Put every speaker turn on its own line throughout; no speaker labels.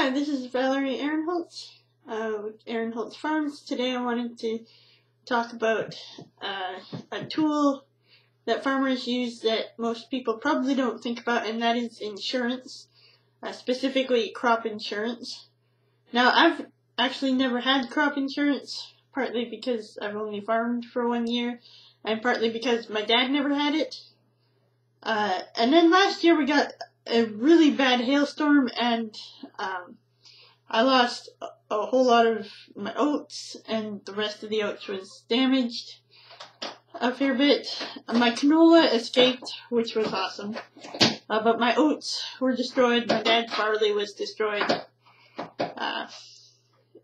Hi, this is Valerie Ehrenholtz with Ehrenholtz Farms. Today I wanted to talk about a tool that farmers use that most people probably don't think about, and that is insurance, specifically crop insurance. Now, I've actually never had crop insurance, partly because I've only farmed for 1 year, and partly because my dad never had it. And then last year we got a really bad hailstorm, and I lost a whole lot of my oats, and the rest of the oats was damaged a fair bit. My canola escaped, which was awesome, but my oats were destroyed. My dad's barley was destroyed.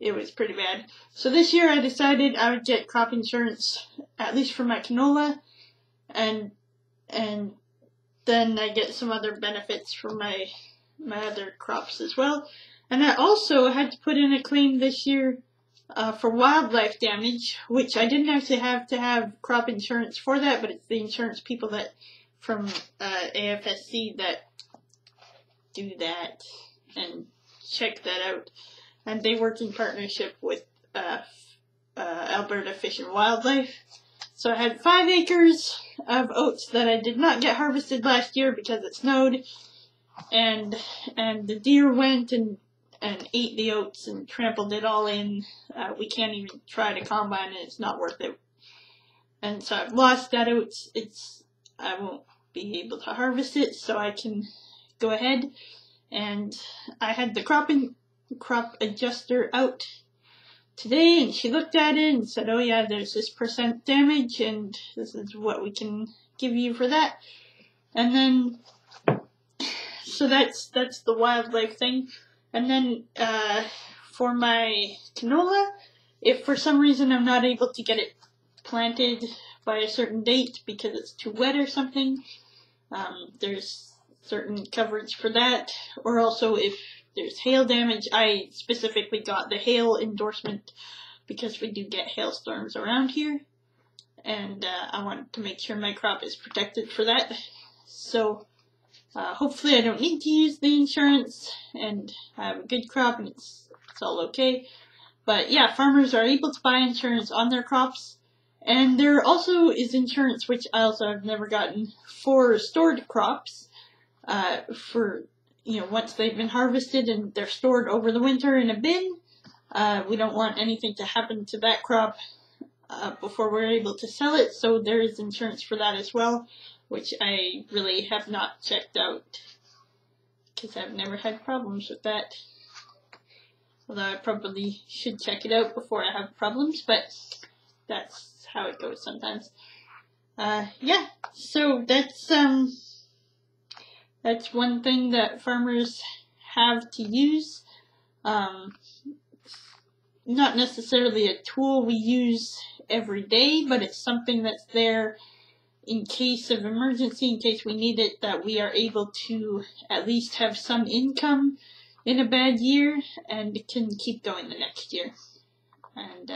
It was pretty bad. So this year I decided I would get crop insurance, at least for my canola, and then I get some other benefits for my other crops as well. And I also had to put in a claim this year for wildlife damage, which I didn't actually have to have crop insurance for that, but it's the insurance people that from AFSC that do that and check that out. And they work in partnership with Alberta Fish and Wildlife. So I had 5 acres of oats that I did not get harvested last year because it snowed, and the deer went and ate the oats and trampled it all in. We can't even try to combine it; it's not worth it. And so I've lost that oats. I won't be able to harvest it, so I can go ahead. And I had the crop adjuster out today, and she looked at it and said, "Oh yeah, there's this % damage, and this is what we can give you for that." And then, so that's the wildlife thing. And then for my canola, if for some reason I'm not able to get it planted by a certain date because it's too wet or something, there's certain coverage for that. Or also if there's hail damage, I specifically got the hail endorsement because we do get hailstorms around here, and I want to make sure my crop is protected for that. So hopefully I don't need to use the insurance, and I have a good crop, and it's all okay. But yeah, farmers are able to buy insurance on their crops, and there also is insurance, which I also have never gotten, for stored crops, for once they've been harvested and they're stored over the winter in a bin. We don't want anything to happen to that crop before we're able to sell it, so there is insurance for that as well, which I really have not checked out because I've never had problems with that. Although I probably should check it out before I have problems, but that's how it goes sometimes. Yeah, so that's one thing that farmers have to use. Not necessarily a tool we use every day, but it's something that's there in case of emergency, in case we need it, that we are able to at least have some income in a bad year and can keep going the next year. And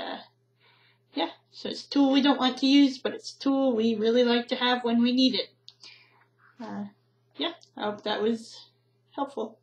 yeah, so it's a tool we don't want to use, but it's a tool we really like to have when we need it. Yeah, I hope that was helpful.